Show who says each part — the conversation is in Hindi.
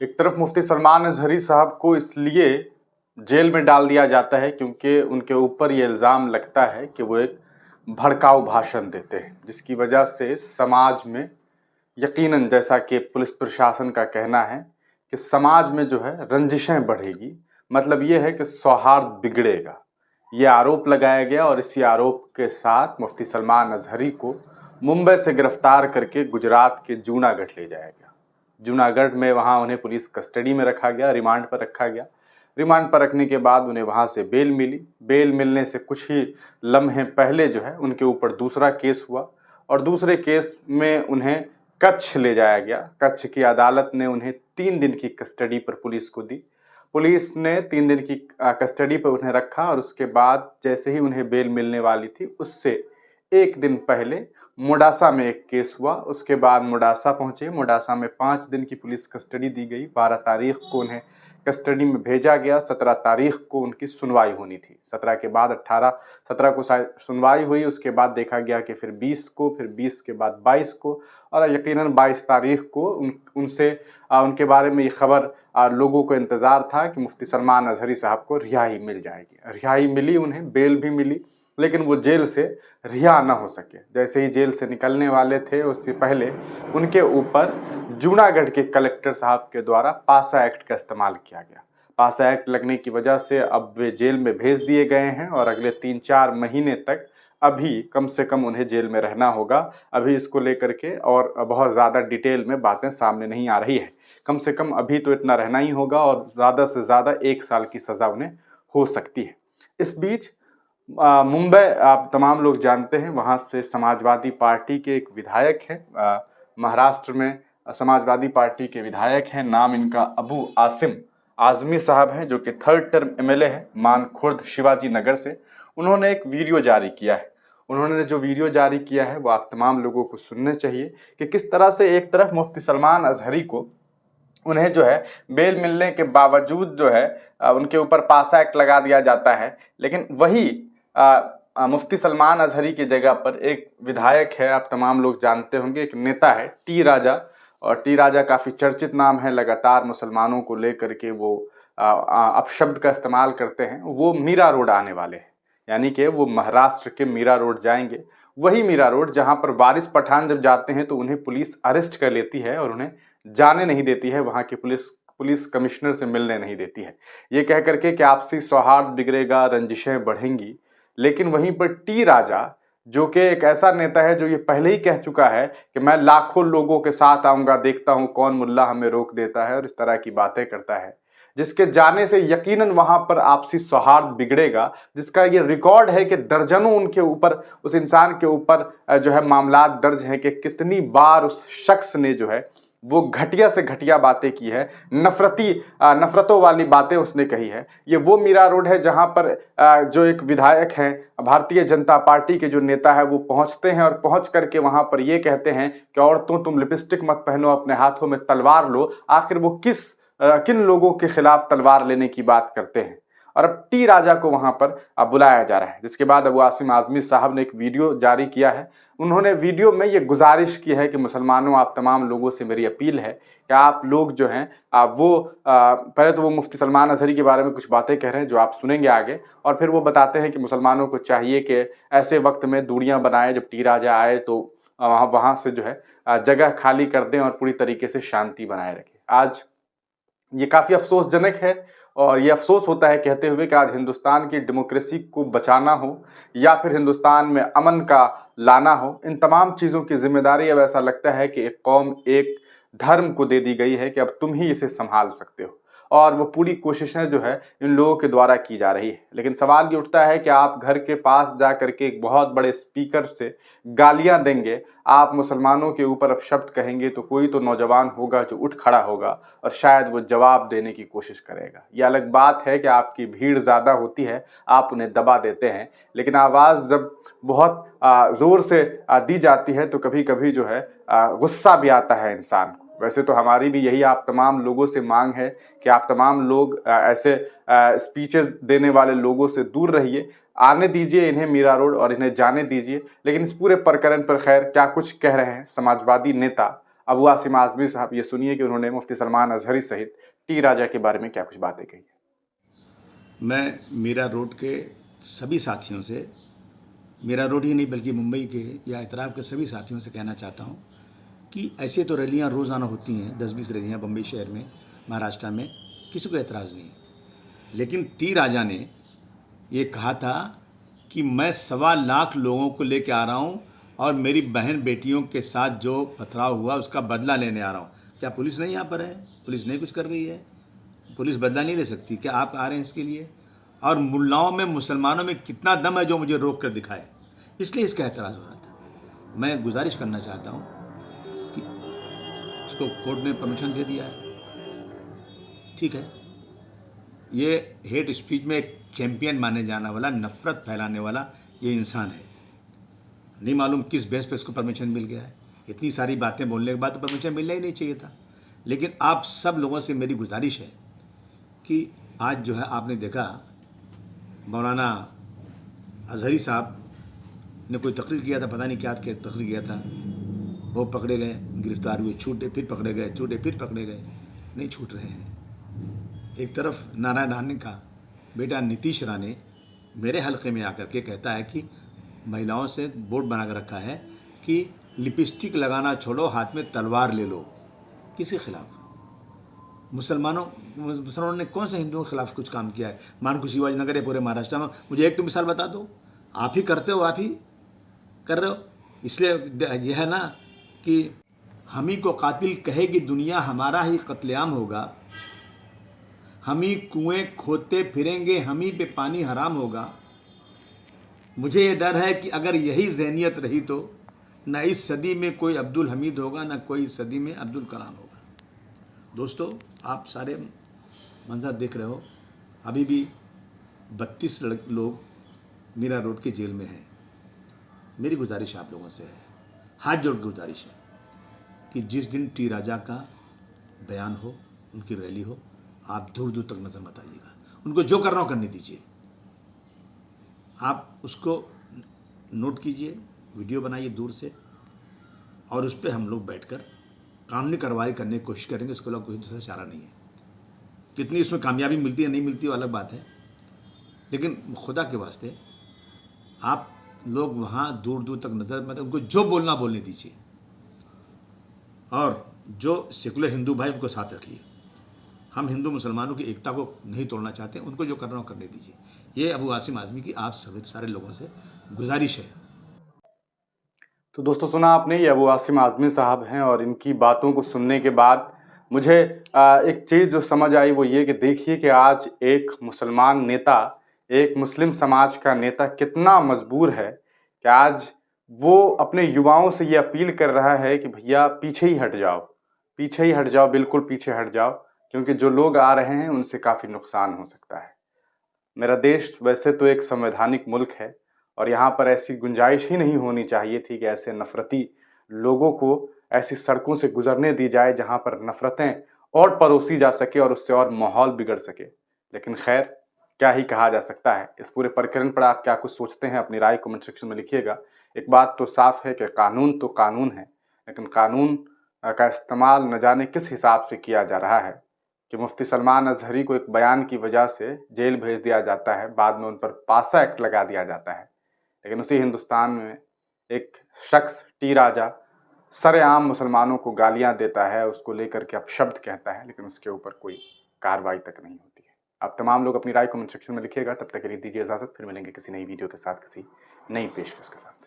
Speaker 1: एक तरफ मुफ्ती सलमान अजहरी साहब को इसलिए जेल में डाल दिया जाता है क्योंकि उनके ऊपर ये इल्ज़ाम लगता है कि वो एक भड़काऊ भाषण देते हैं, जिसकी वजह से समाज में यकीनन, जैसा कि पुलिस प्रशासन का कहना है कि समाज में जो है रंजिशें बढ़ेगी। मतलब ये है कि सौहार्द बिगड़ेगा। ये आरोप लगाया गया और इसी आरोप के साथ मुफ्ती सलमान अजहरी को मुंबई से गिरफ्तार करके गुजरात के जूनागढ़ ले जाया गया। जूनागढ़ में वहाँ उन्हें पुलिस कस्टडी में रखा गया, रिमांड पर रखा गया। रिमांड पर रखने के बाद उन्हें वहाँ से बेल मिली। बेल मिलने से कुछ ही लम्हे पहले जो है उनके ऊपर दूसरा केस हुआ और दूसरे केस में उन्हें कच्छ ले जाया गया। कच्छ की अदालत ने उन्हें 3 दिन की कस्टडी पर पुलिस को दी। पुलिस ने 3 दिन की कस्टडी पर उन्हें रखा और उसके बाद जैसे ही उन्हें बेल मिलने वाली थी, उससे 1 दिन पहले मोडासा में एक केस हुआ। उसके बाद मोडासा पहुंचे। मोडासा में 5 दिन की पुलिस कस्टडी दी गई। 12 तारीख को उन्हें कस्टडी में भेजा गया। 17 तारीख को उनकी सुनवाई होनी थी। 17 के बाद 17 को सुनवाई हुई। उसके बाद देखा गया कि फिर 20 को, फिर 20 के बाद 22 को और यकीनन 22 तारीख को उनके बारे में ये खबर लोगों को इंतज़ार था कि मुफ्ती सलमान अजहरी साहब को रिहाई मिल जाएगी। रिहाई मिली, उन्हें बेल भी मिली, लेकिन वो जेल से रिहा न हो सके। जैसे ही जेल से निकलने वाले थे, उससे पहले उनके ऊपर जूनागढ़ के कलेक्टर साहब के द्वारा पासा एक्ट का इस्तेमाल किया गया। पासा एक्ट लगने की वजह से अब वे जेल में भेज दिए गए हैं और अगले 3-4 महीने तक अभी कम से कम उन्हें जेल में रहना होगा। अभी इसको लेकर के और बहुत ज़्यादा डिटेल में बातें सामने नहीं आ रही है। कम से कम अभी तो इतना रहना ही होगा और ज़्यादा से ज़्यादा 1 साल की सज़ा उन्हें हो सकती है। इस बीच मुंबई, आप तमाम लोग जानते हैं, वहाँ से समाजवादी पार्टी के एक विधायक हैं। महाराष्ट्र में समाजवादी पार्टी के विधायक हैं। नाम इनका अबू आसिम आज़मी साहब हैं, जो कि 3rd टर्म एमएलए हैं मानखुर्द शिवाजी नगर से। उन्होंने एक वीडियो जारी किया है। उन्होंने जो वीडियो जारी किया है वो आप तमाम लोगों को सुनने चाहिए कि किस तरह से एक तरफ मुफ्ती सलमान अजहरी को उन्हें जो है बेल मिलने के बावजूद जो है उनके ऊपर पासा एक्ट लगा दिया जाता है, लेकिन वही मुफ्ती सलमान अजहरी की जगह पर एक विधायक है, आप तमाम लोग जानते होंगे, एक नेता है टी राजा। और टी राजा काफ़ी चर्चित नाम है। लगातार मुसलमानों को लेकर के वो अपशब्द का इस्तेमाल करते हैं। वो मीरा रोड आने वाले हैं, यानी कि वो महाराष्ट्र के मीरा रोड जाएंगे। वही मीरा रोड जहां पर वारिस पठान जब जाते हैं तो उन्हें पुलिस अरेस्ट कर लेती है और उन्हें जाने नहीं देती है। वहां की पुलिस कमिश्नर से मिलने नहीं देती है, ये कह करके कि आपसी सौहार्द बिगड़ेगा, रंजिशें बढ़ेंगी। लेकिन वहीं पर टी राजा, जो कि एक ऐसा नेता है जो ये पहले ही कह चुका है कि मैं लाखों लोगों के साथ आऊँगा, देखता हूँ कौन मुल्ला हमें रोक देता है, और इस तरह की बातें करता है, जिसके जाने से यकीनन वहाँ पर आपसी सौहार्द बिगड़ेगा। जिसका ये रिकॉर्ड है कि दर्जनों उनके ऊपर, उस इंसान के ऊपर जो है मामलात दर्ज हैं कि कितनी बार उस शख्स ने जो है वो घटिया से घटिया बातें की है, नफरतों वाली बातें उसने कही है। ये वो मीरा रोड है जहां पर जो एक विधायक हैं, भारतीय जनता पार्टी के जो नेता है, वो पहुंचते हैं और पहुंच करके वहां पर ये कहते हैं कि औरतों तुम लिपस्टिक मत पहनो, अपने हाथों में तलवार लो। आखिर वो किन लोगों के खिलाफ तलवार लेने की बात करते हैं। और अब टी राजा को वहां पर बुलाया जा रहा है, जिसके बाद अबू आसिम आज़मी साहब ने एक वीडियो जारी किया है। उन्होंने वीडियो में ये गुजारिश की है कि मुसलमानों, आप तमाम लोगों से मेरी अपील है कि आप लोग जो हैं पहले तो वो मुफ्ती सलमान अजहरी के बारे में कुछ बातें कह रहे हैं जो आप सुनेंगे आगे, और फिर वो बताते हैं कि मुसलमानों को चाहिए कि ऐसे वक्त में दूरियां बनाए, जब टी राजा आए तो वहाँ से जो है जगह खाली कर दें और पूरी तरीके से शांति बनाए रखें। आज ये काफ़ी अफसोसजनक है और ये अफसोस होता है कहते हुए कि आज हिंदुस्तान की डेमोक्रेसी को बचाना हो या फिर हिंदुस्तान में अमन का लाना हो, इन तमाम चीज़ों की जिम्मेदारी अब ऐसा लगता है कि एक कौम, एक धर्म को दे दी गई है कि अब तुम ही इसे संभाल सकते हो। और वो पूरी कोशिशें जो है इन लोगों के द्वारा की जा रही है। लेकिन सवाल ये उठता है कि आप घर के पास जा करके एक बहुत बड़े स्पीकर से गालियां देंगे, आप मुसलमानों के ऊपर अपशब्द कहेंगे, तो कोई तो नौजवान होगा जो उठ खड़ा होगा और शायद वो जवाब देने की कोशिश करेगा। ये अलग बात है कि आपकी भीड़ ज़्यादा होती है, आप उन्हें दबा देते हैं, लेकिन आवाज़ जब बहुत ज़ोर से दी जाती है तो कभी कभी जो है गुस्सा भी आता है इंसान को। वैसे तो हमारी भी यही आप तमाम लोगों से मांग है कि आप तमाम लोग ऐसे स्पीचेस देने वाले लोगों से दूर रहिए। आने दीजिए इन्हें मीरा रोड और इन्हें जाने दीजिए। लेकिन इस पूरे प्रकरण पर खैर क्या कुछ कह रहे हैं समाजवादी नेता, अबू आसिम आज़मी साहब, ये सुनिए कि उन्होंने मुफ्ती सलमान अजहरी सहित टी राजा के बारे में क्या कुछ बातें कही है।
Speaker 2: मैं मीरा रोड के सभी साथियों से, मीरा रोड ही नहीं बल्कि मुंबई के या इतराब के सभी साथियों से कहना चाहता हूँ कि ऐसे तो रैलियाँ रोज़ाना होती हैं, 10-20 रैलियाँ बम्बई शहर में, महाराष्ट्र में, किसी को एतराज़ नहीं है। लेकिन टी राजा ने ये कहा था कि मैं 1.25 लाख लोगों को लेके आ रहा हूँ और मेरी बहन बेटियों के साथ जो पथराव हुआ उसका बदला लेने आ रहा हूँ। क्या पुलिस नहीं यहाँ पर है? पुलिस नहीं कुछ कर रही है? पुलिस बदला नहीं ले सकती? क्या आप आ रहे हैं इसके लिए? और मुल्लाओं में, मुसलमानों में कितना दम है जो मुझे रोक कर दिखाए, इसलिए इसका एतराज़ हो रहा था। मैं गुजारिश करना चाहता हूँ कि उसको कोर्ट ने परमिशन दे दिया है, ठीक है। ये हेट स्पीच में एक चैंपियन माने जाने वाला, नफ़रत फैलाने वाला ये इंसान है। नहीं मालूम किस बेस पे इसको परमिशन मिल गया है। इतनी सारी बातें बोलने के बाद तो परमिशन मिलना ही नहीं चाहिए था। लेकिन आप सब लोगों से मेरी गुजारिश है कि आज जो है आपने देखा मौलाना अजहरी साहब ने कोई तकरीर किया था, पता नहीं क्या तकरीर किया था, वो पकड़े गए, गिरफ्तार हुए, छूटे, फिर पकड़े गए, छूटे, फिर पकड़े गए, नहीं छूट रहे हैं। एक तरफ नारायण राणे का बेटा नीतीश राणे मेरे हलके में आकर के कहता है कि महिलाओं से बोर्ड बना कर रखा है कि लिपस्टिक लगाना छोड़ो, हाथ में तलवार ले लो। किसके खिलाफ? मुसलमानों ने कौन से हिंदुओं के खिलाफ कुछ काम किया है? मानकू शिवाजीनगर है पूरे महाराष्ट्र में, मुझे एक तो मिसाल बता दो। आप ही करते हो, आप ही कर रहे हो। इसलिए यह है ना कि हम ही को कातिल कहेगी दुनिया, हमारा ही कत्लेआम होगा, हम ही कुएं खोदते फिरेंगे, हम ही पे पानी हराम होगा। मुझे ये डर है कि अगर यही ज़हनियत रही तो न इस सदी में कोई अब्दुल हमीद होगा, न कोई सदी में अब्दुल कलाम होगा। दोस्तों, आप सारे मंजर देख रहे हो, अभी भी 32 लोग मीरा रोड के जेल में हैं। मेरी गुजारिश आप लोगों से है, हाथ जोड़ के गुजारिश है कि जिस दिन टी राजा का बयान हो, उनकी रैली हो, आप दूर दूर तक नज़र मत आइएगा। उनको जो करना हो करने दीजिए। आप उसको नोट कीजिए, वीडियो बनाइए दूर से, और उस पर हम लोग बैठकर कानूनी कार्रवाई करने की कोशिश करेंगे। इसके अलावा कोई दूसरा चारा नहीं है। कितनी इसमें कामयाबी मिलती है नहीं मिलती वो अलग बात है, लेकिन खुदा के वास्ते आप लोग वहाँ दूर दूर तक नज़र मत, उनको जो बोलना बोलने दीजिए, और जो सेकुलर हिंदू भाई उनको साथ रखिए। हम हिंदू मुसलमानों की एकता को नहीं तोड़ना चाहते, उनको जो करना हो करने दीजिए। ये अबू आसिम आज़मी की आप सभी सारे लोगों से गुजारिश है।
Speaker 1: तो दोस्तों, सुना आपने, ये अबू आसिम आज़मी साहब हैं और इनकी बातों को सुनने के बाद मुझे एक चीज़ जो समझ आई वो ये कि देखिए कि आज एक मुसलमान नेता, एक मुस्लिम समाज का नेता कितना मजबूर है कि आज वो अपने युवाओं से ये अपील कर रहा है कि भैया पीछे ही हट जाओ, पीछे ही हट जाओ, बिल्कुल पीछे हट जाओ, क्योंकि जो लोग आ रहे हैं उनसे काफ़ी नुकसान हो सकता है। मेरा देश वैसे तो एक संवैधानिक मुल्क है और यहाँ पर ऐसी गुंजाइश ही नहीं होनी चाहिए थी कि ऐसे नफरती लोगों को ऐसी सड़कों से गुजरने दी जाए जहाँ पर नफरतें और परोसी जा सके और उससे और माहौल बिगड़ सके। लेकिन खैर, क्या ही कहा जा सकता है। इस पूरे प्रकरण पर आप क्या कुछ सोचते हैं, अपनी राय कमेंट सेक्शन में लिखिएगा। एक बात तो साफ है कि कानून तो कानून है, लेकिन कानून का इस्तेमाल न जाने किस हिसाब से किया जा रहा है कि मुफ्ती सलमान अजहरी को एक बयान की वजह से जेल भेज दिया जाता है, बाद में उन पर पासा एक्ट लगा दिया जाता है। लेकिन उसी हिंदुस्तान में एक शख्स टी राजा सरेआम मुसलमानों को गालियां देता है, उसको लेकर के अपशब्द कहता है, लेकिन उसके ऊपर कोई कार्रवाई तक नहीं होती है। आप तमाम लोग अपनी राय कमेंट सेक्शन में लिखिएगा। तब तक के लिए दीजिए इजाजत, फिर मिलेंगे किसी नई वीडियो के साथ, किसी नई पेशकश के साथ।